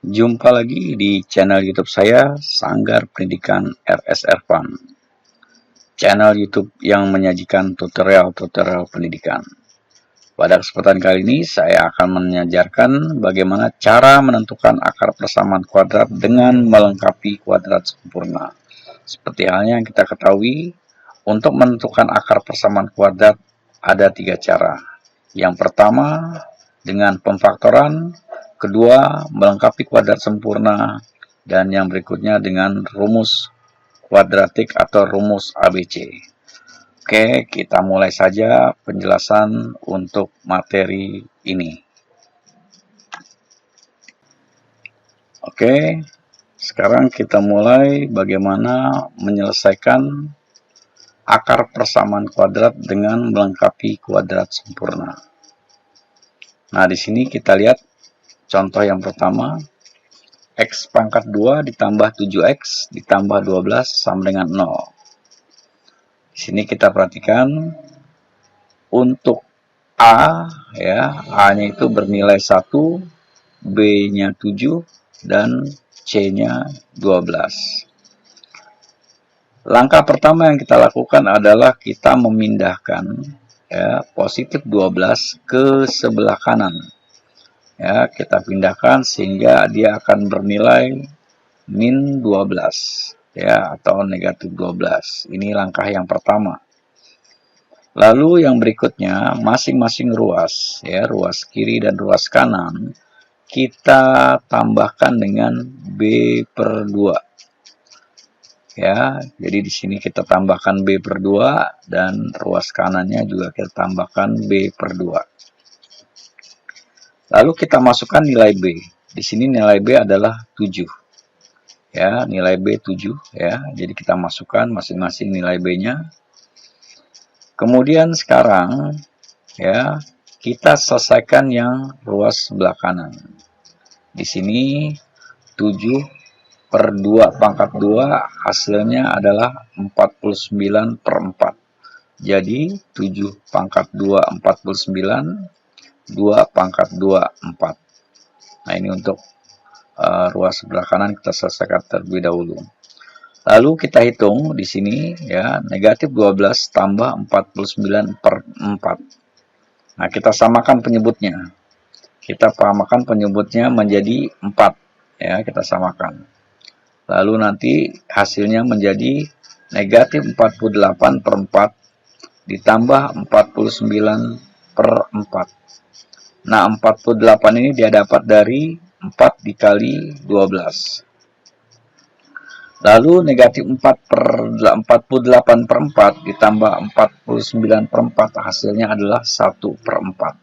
Jumpa lagi di channel YouTube saya, Sanggar Pendidikan RS Ervan. Channel YouTube yang menyajikan tutorial-tutorial pendidikan. Pada kesempatan kali ini, saya akan mengajarkan bagaimana cara menentukan akar persamaan kuadrat dengan melengkapi kuadrat sempurna. Seperti halnya yang kita ketahui, untuk menentukan akar persamaan kuadrat ada 3 cara. Yang pertama, dengan pemfaktoran. Kedua, melengkapi kuadrat sempurna. Dan yang berikutnya dengan rumus kuadratik atau rumus ABC. Oke, kita mulai saja penjelasan untuk materi ini. Oke, sekarang kita mulai bagaimana menyelesaikan akar persamaan kuadrat dengan melengkapi kuadrat sempurna. Nah, di sini kita lihat contoh yang pertama, X pangkat 2 ditambah 7X ditambah 12 sama dengan 0. Di sini kita perhatikan untuk A, ya, A-nya itu bernilai 1, B-nya 7, dan C-nya 12. Langkah pertama yang kita lakukan adalah kita memindahkan, ya, positif 12 ke sebelah kanan. Ya, kita pindahkan sehingga dia akan bernilai min 12, ya, atau negatif 12. Ini langkah yang pertama. Lalu yang berikutnya, masing-masing ruas, ya, ruas kiri dan ruas kanan, kita tambahkan dengan B per 2. Ya, jadi di sini kita tambahkan B per 2 dan ruas kanannya juga kita tambahkan B per 2. Lalu kita masukkan nilai B. Di sini nilai B adalah 7. Ya, nilai B 7, ya. Jadi kita masukkan masing-masing nilai B-nya. Kemudian sekarang, ya, kita selesaikan yang ruas sebelah kanan. Di sini 7 per 2 pangkat 2 hasilnya adalah 49 per 4. Jadi 7 pangkat 2 49, 2 pangkat 2 4. Nah, ini untuk ruas sebelah kanan kita selesaikan terlebih dahulu. Lalu kita hitung di sini, ya, negatif 12 tambah 49 per 4. Nah, kita samakan penyebutnya. Kita samakan penyebutnya menjadi 4. Ya, kita samakan. Lalu nanti hasilnya menjadi negatif 48 per 4 ditambah 49 per 4. Nah, 48 ini dia dapat dari 4 dikali 12. Lalu negatif 4 per 48 per 4 ditambah 49 per 4 hasilnya adalah 1 per 4.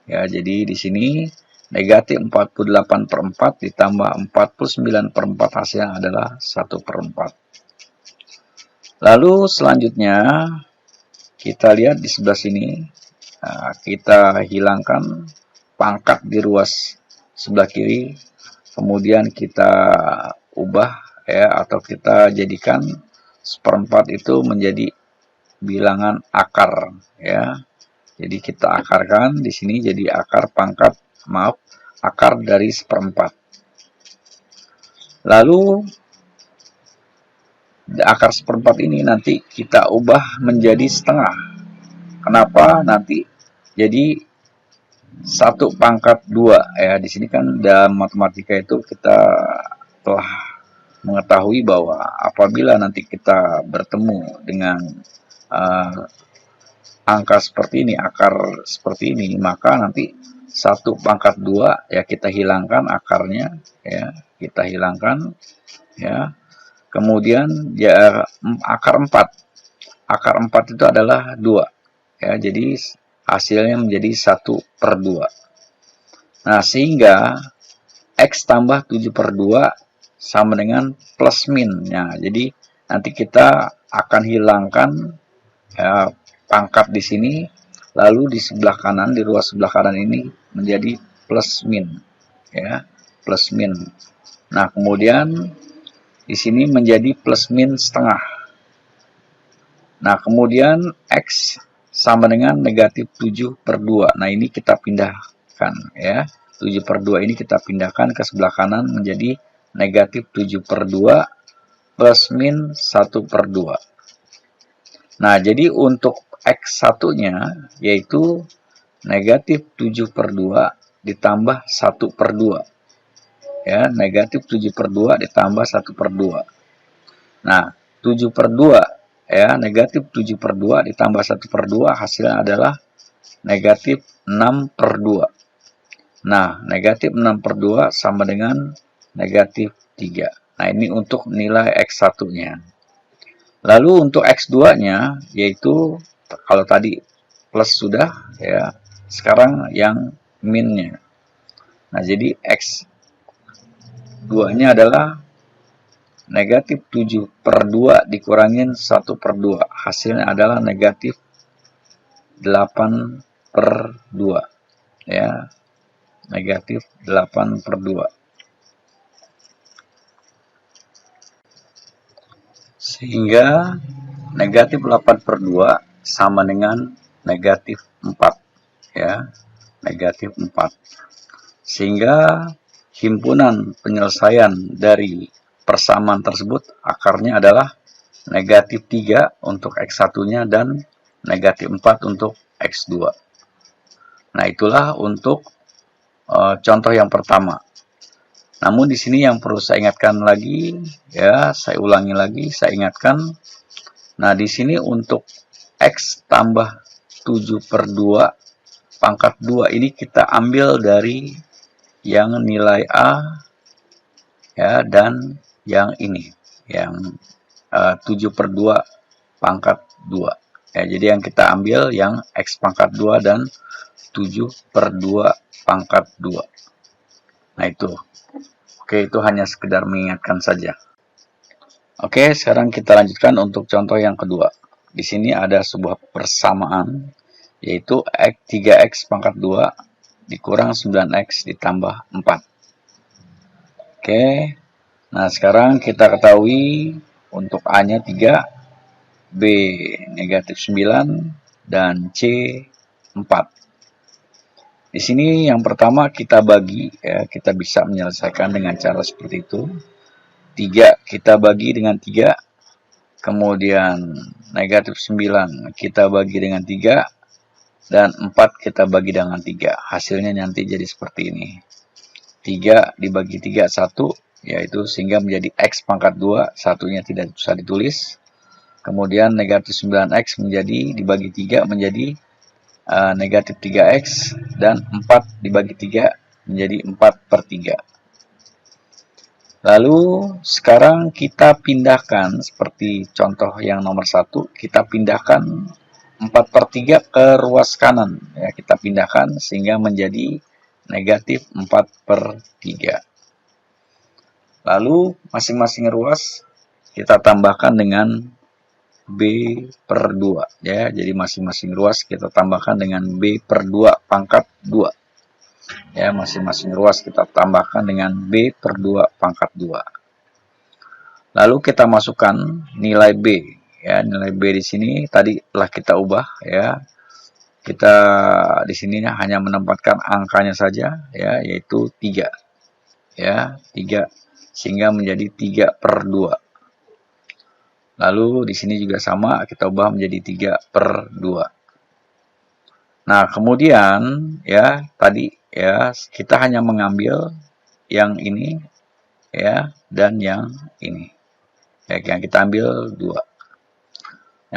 Ya, jadi di sini negatif 48 per 4 ditambah 49 per 4 hasilnya adalah 1 per 4. Lalu selanjutnya kita lihat di sebelah sini. Nah, kita hilangkan pangkat di ruas sebelah kiri. Kemudian kita ubah, ya, atau kita jadikan seperempat itu menjadi bilangan akar, ya. Jadi kita akarkan di sini jadi akar pangkat, akar dari seperempat. Lalu akar seperempat ini nanti kita ubah menjadi setengah. Kenapa? Nanti jadi 1 pangkat 2, ya. Di sini kan dalam matematika itu kita telah mengetahui bahwa apabila nanti kita bertemu dengan angka seperti ini, akar seperti ini, maka nanti 1 pangkat 2, ya, kita hilangkan akarnya, ya, kita hilangkan, ya. Kemudian ya, akar 4. Akar 4 itu adalah 2, ya, jadi hasilnya menjadi 1 per 2. Nah, sehingga X tambah 7 per 2 sama dengan plus min. Nah, jadi nanti kita akan hilangkan, ya, pangkat di sini, lalu di sebelah kanan, di ruas sebelah kanan ini menjadi plus min, ya, plus min. Nah, kemudian di sini menjadi plus min setengah. Nah, kemudian X sama dengan negatif 7 per 2. Nah, ini kita pindahkan, ya. 7/2 ini kita pindahkan ke sebelah kanan menjadi negatif 7/2 plus min 1/2. Nah, jadi untuk X1-nya yaitu negatif 7/2 ditambah 1/2. Ya, negatif 7/2 ditambah 1/2. Nah, 7/2 ya, negatif 7/2 ditambah 1/2 hasilnya adalah negatif 6/2. Nah, negatif 6/2 sama dengan negatif 3. Nah, ini untuk nilai X1-nya. Lalu untuk X2-nya, yaitu kalau tadi plus sudah, ya, sekarang yang minnya. Nah, jadi X2-nya adalah negatif 7/2 dikurangin 1/2. Hasilnya adalah negatif 8/2. Ya, negatif 8/2. Sehingga negatif 8/2 sama dengan negatif 4. Ya, negatif 4. Sehingga himpunan penyelesaian dari persamaan tersebut akarnya adalah negatif 3 untuk X1-nya dan negatif 4 untuk X2. Nah, itulah untuk contoh yang pertama. Namun di sini yang perlu saya ingatkan lagi, ya, saya ulangi lagi, saya ingatkan. Nah, di sini untuk X tambah 7/2 pangkat 2 ini kita ambil dari yang nilai A, ya, dan yang ini, yang 7/2 pangkat 2. Ya, jadi yang kita ambil yang X pangkat 2 dan 7/2 pangkat 2. Nah, itu. Oke, itu hanya sekedar mengingatkan saja. Oke, sekarang kita lanjutkan untuk contoh yang kedua. Di sini ada sebuah persamaan, yaitu 3x pangkat 2 dikurang 9x ditambah 4. Oke, nah sekarang kita ketahui untuk A-nya 3, B negatif 9, dan C 4. Di sini yang pertama kita bagi, ya, kita bisa menyelesaikan dengan cara seperti itu. 3 kita bagi dengan 3, kemudian negatif 9 kita bagi dengan 3, dan 4 kita bagi dengan 3. Hasilnya nanti jadi seperti ini. 3 dibagi 3, 1, yaitu sehingga menjadi X pangkat 2, satunya tidak bisa ditulis. Kemudian negatif 9X menjadi dibagi 3 menjadi negatif 3X, dan 4 dibagi 3 menjadi 4/3. Lalu sekarang kita pindahkan seperti contoh yang nomor 1, kita pindahkan 4/3 ke ruas kanan. Ya, kita pindahkan sehingga menjadi negatif 4/3. Lalu masing-masing ruas kita tambahkan dengan B/2, ya. Jadi masing-masing ruas kita tambahkan dengan B/2 pangkat 2. Ya, masing-masing ruas kita tambahkan dengan B/2 pangkat 2. Lalu kita masukkan nilai B, ya. Nilai B di sini tadi telah kita ubah, ya. Kita di sini hanya menempatkan angkanya saja, ya, yaitu 3. Ya, 3 sehingga menjadi 3/2. Lalu di sini juga sama, kita ubah menjadi 3/2. Nah, kemudian ya tadi ya kita hanya mengambil yang ini, ya, dan yang ini. Ya, yang kita ambil 2.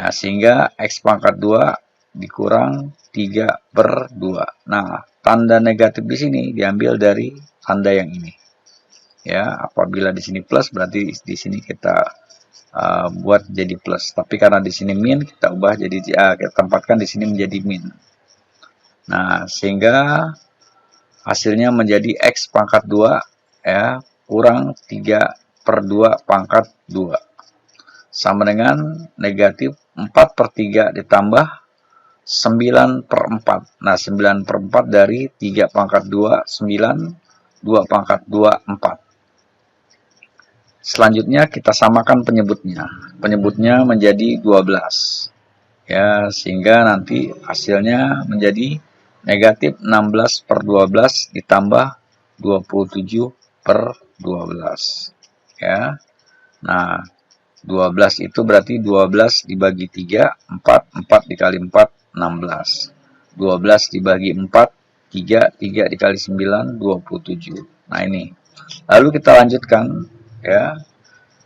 Nah, sehingga X pangkat 2 dikurang 3/2. Nah, tanda negatif di sini diambil dari tanda yang ini. Ya, apabila di sini plus berarti di sini kita buat jadi plus, tapi karena di sini min kita ubah jadi kita tempatkan di sini menjadi min. Nah, sehingga hasilnya menjadi X pangkat 2, ya, kurang 3/2 pangkat 2 sama dengan negatif 4/3 ditambah 9/4. Nah, 9/4 dari 3 pangkat 2 9, 2 pangkat 2 4. Selanjutnya kita samakan penyebutnya. Penyebutnya menjadi 12. Ya, sehingga nanti hasilnya menjadi negatif 16 per 12 ditambah 27 per 12. Ya. Nah, 12 itu berarti 12 dibagi 3, 4, 4 dikali 4, 16. 12 dibagi 4, 3, 3 dikali 9, 27. Nah, ini. Lalu kita lanjutkan, ya.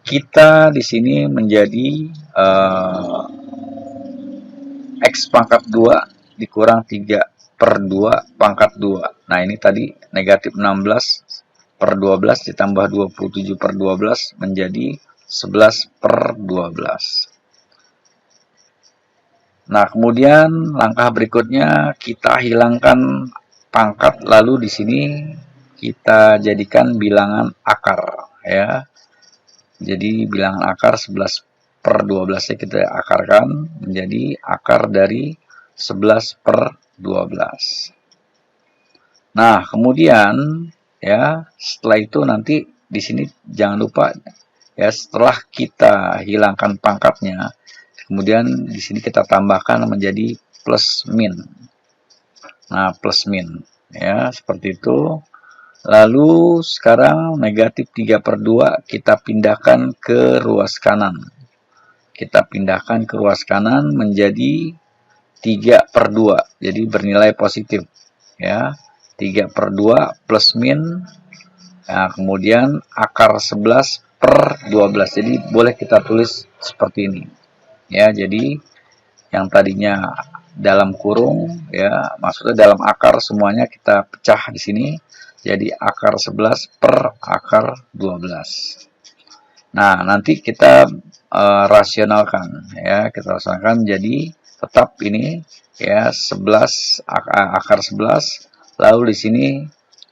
Kita di sini menjadi X pangkat 2 dikurang 3 per 2 pangkat 2. Nah, ini tadi negatif 16 per 12 ditambah 27 per 12 menjadi 11 per 12. Nah, kemudian langkah berikutnya kita hilangkan pangkat, lalu di sini kita jadikan bilangan akar, ya. Jadi bilangan akar 11 per 12 kita akarkan menjadi akar dari 11 per 12. Nah, kemudian ya, setelah itu nanti di sini jangan lupa ya, setelah kita hilangkan pangkatnya, kemudian di sini kita tambahkan menjadi plus min. Nah, plus min ya, seperti itu. Lalu sekarang negatif 3 per 2 kita pindahkan ke ruas kanan. Kita pindahkan ke ruas kanan menjadi 3 per 2. Jadi bernilai positif. Ya, 3 per 2 plus min. Nah, kemudian akar 11 per 12. Jadi boleh kita tulis seperti ini. Ya, jadi yang tadinya dalam kurung, ya, maksudnya dalam akar semuanya kita pecah di sini. Jadi akar 11 per akar 12. Nah, nanti kita rasionalkan, ya, kita rasionalkan jadi tetap ini ya 11 akar 11, lalu di sini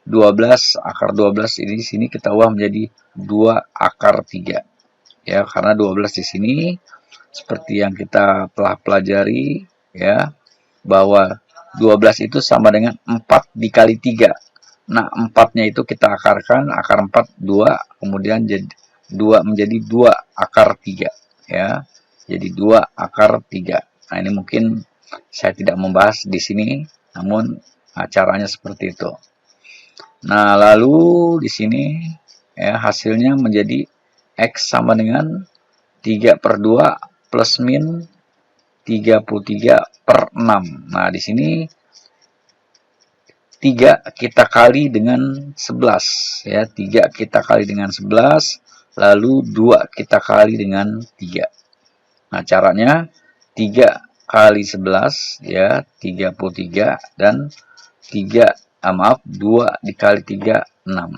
12 akar 12, ini di sini kita ubah menjadi 2 akar 3. Ya, karena 12 di sini seperti yang kita telah pelajari ya, bahwa 12 itu sama dengan 4 dikali 3. Nah, 4-nya itu kita akarkan, akar 4 2, kemudian jadi 2 menjadi 2 akar 3 ya. Jadi 2 akar 3. Nah, ini mungkin saya tidak membahas di sini, namun caranya seperti itu. Nah, lalu di sini ya, hasilnya menjadi X sama dengan 3 per 2 plus min 33 per 6. Nah, di sini 3 kita kali dengan 11 ya, 3 kita kali dengan 11, lalu 2 kita kali dengan 3. Nah, caranya 3 kali 11 ya 33, dan 2 dikali 3 6.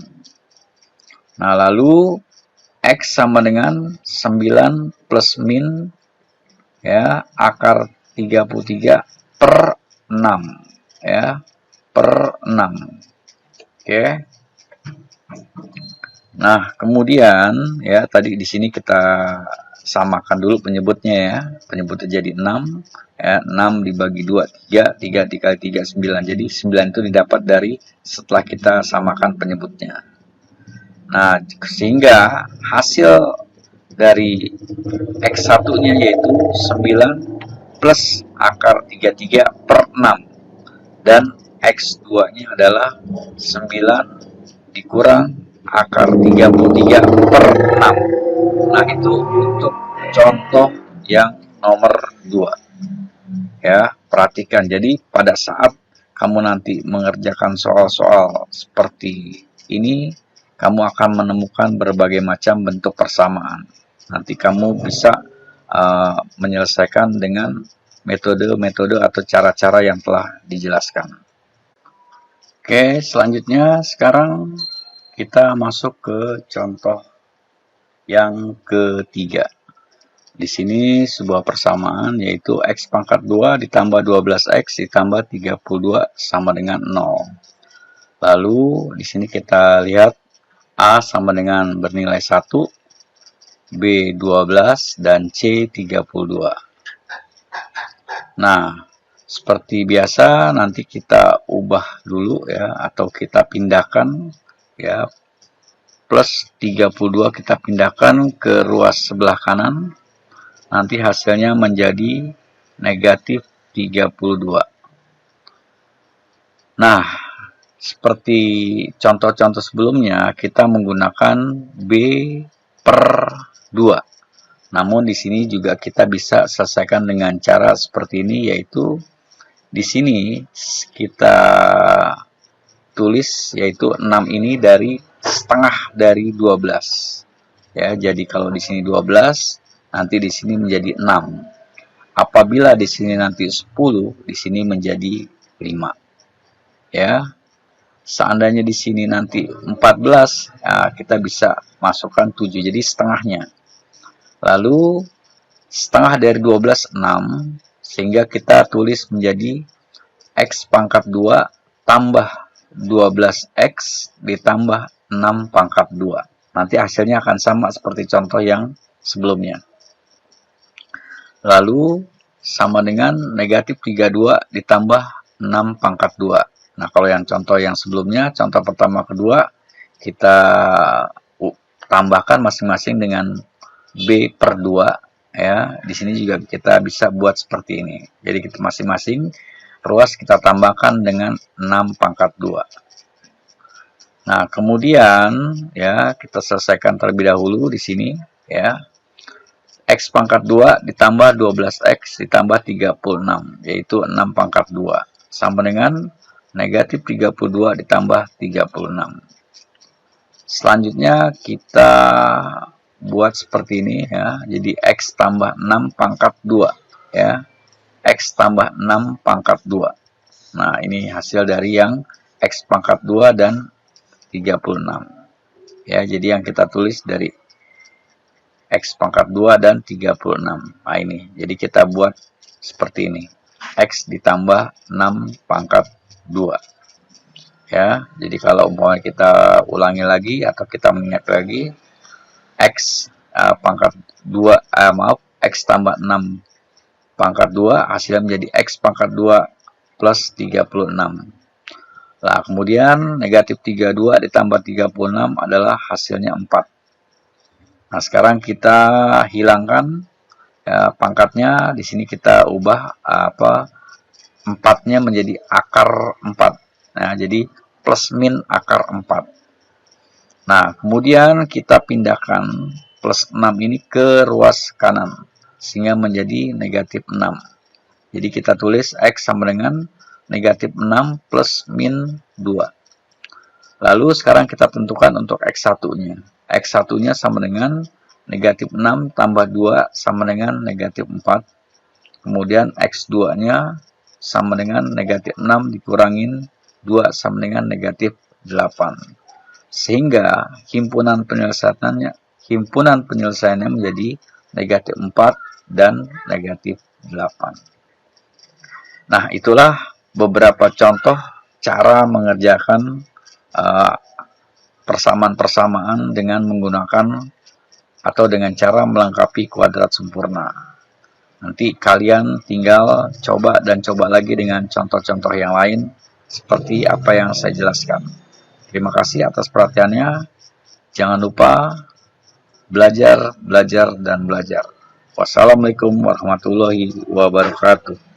Nah, lalu X sama dengan 9 plus min ya akar 33 per 6 ya, per 6. Oke. Nah, kemudian ya tadi di sini kita samakan dulu penyebutnya ya. Penyebutnya jadi 6 ya, 6 dibagi 2 3, 3 dikali 3 9. Jadi 9 itu didapat dari setelah kita samakan penyebutnya. Nah, sehingga hasil dari X1-nya yaitu 9 plus akar 33 per 6, dan X2-nya adalah 9 dikurang akar 33 per 6. Nah, itu untuk contoh yang nomor 2. Ya, perhatikan. Jadi pada saat kamu nanti mengerjakan soal-soal seperti ini, kamu akan menemukan berbagai macam bentuk persamaan. Nanti kamu bisa menyelesaikan dengan metode-metode atau cara-cara yang telah dijelaskan. Oke, selanjutnya sekarang kita masuk ke contoh yang ketiga. Di sini sebuah persamaan yaitu X pangkat 2 ditambah 12X ditambah 32 sama dengan 0. Lalu di sini kita lihat A sama dengan bernilai 1, B 12, dan C 32. Nah, seperti biasa nanti kita ubah dulu ya, atau kita pindahkan ya, plus 32 kita pindahkan ke ruas sebelah kanan, nanti hasilnya menjadi negatif 32. Nah, seperti contoh-contoh sebelumnya, kita menggunakan B per 2. Namun di sini juga kita bisa selesaikan dengan cara seperti ini, yaitu di sini kita tulis yaitu 6 ini dari setengah dari 12. Ya, jadi kalau di sini 12, nanti di sini menjadi 6. Apabila di sini nanti 10, di sini menjadi 5. Ya. Seandainya di sini nanti 14, ya, kita bisa masukkan 7, jadi setengahnya. Lalu setengah dari 12, 6, sehingga kita tulis menjadi X pangkat 2 tambah 12X ditambah 6 pangkat 2. Nanti hasilnya akan sama seperti contoh yang sebelumnya. Lalu sama dengan negatif 32 ditambah 6 pangkat 2. Nah, kalau yang contoh yang sebelumnya, contoh pertama kedua, kita tambahkan masing-masing dengan B per 2. Ya, di sini juga kita bisa buat seperti ini. Jadi kita masing-masing ruas kita tambahkan dengan 6 pangkat 2. Nah, kemudian ya kita selesaikan terlebih dahulu di sini ya. X pangkat 2 ditambah 12X ditambah 36, yaitu 6 pangkat 2. Sama dengan negatif 32 ditambah 36. Selanjutnya kita buat seperti ini ya. Jadi X tambah 6 pangkat 2 ya. X tambah 6 pangkat 2. Nah, ini hasil dari yang X pangkat 2 dan 36. Ya, jadi yang kita tulis dari X pangkat 2 dan 36. Nah, ini. Jadi kita buat seperti ini. X ditambah 6 pangkat 2. Ya, jadi kalau umpamanya kita ulangi lagi atau kita mengingat lagi, X pangkat 2, X tambah 6 pangkat 2, hasilnya menjadi X pangkat 2 plus 36. Nah, kemudian negatif 32 ditambah 36 adalah hasilnya 4. Nah, sekarang kita hilangkan ya, pangkatnya. Di sini kita ubah 4-nya menjadi akar 4. Nah, jadi plus min akar 4. Nah, kemudian kita pindahkan plus 6 ini ke ruas kanan, sehingga menjadi negatif 6. Jadi kita tulis X sama dengan negatif 6 plus min 2. Lalu sekarang kita tentukan untuk X1-nya. X1-nya sama dengan negatif 6 tambah 2 sama dengan negatif 4. Kemudian X2-nya sama dengan negatif 6 dikurangin 2 sama dengan negatif 8. Sehingga himpunan penyelesaiannya menjadi negatif 4 dan negatif 8. Nah, itulah beberapa contoh cara mengerjakan persamaan-persamaan dengan menggunakan atau dengan cara melengkapi kuadrat sempurna. Nanti kalian tinggal coba dan coba lagi dengan contoh-contoh yang lain seperti apa yang saya jelaskan. Terima kasih atas perhatiannya. Jangan lupa belajar, belajar, dan belajar. Wassalamualaikum warahmatullahi wabarakatuh.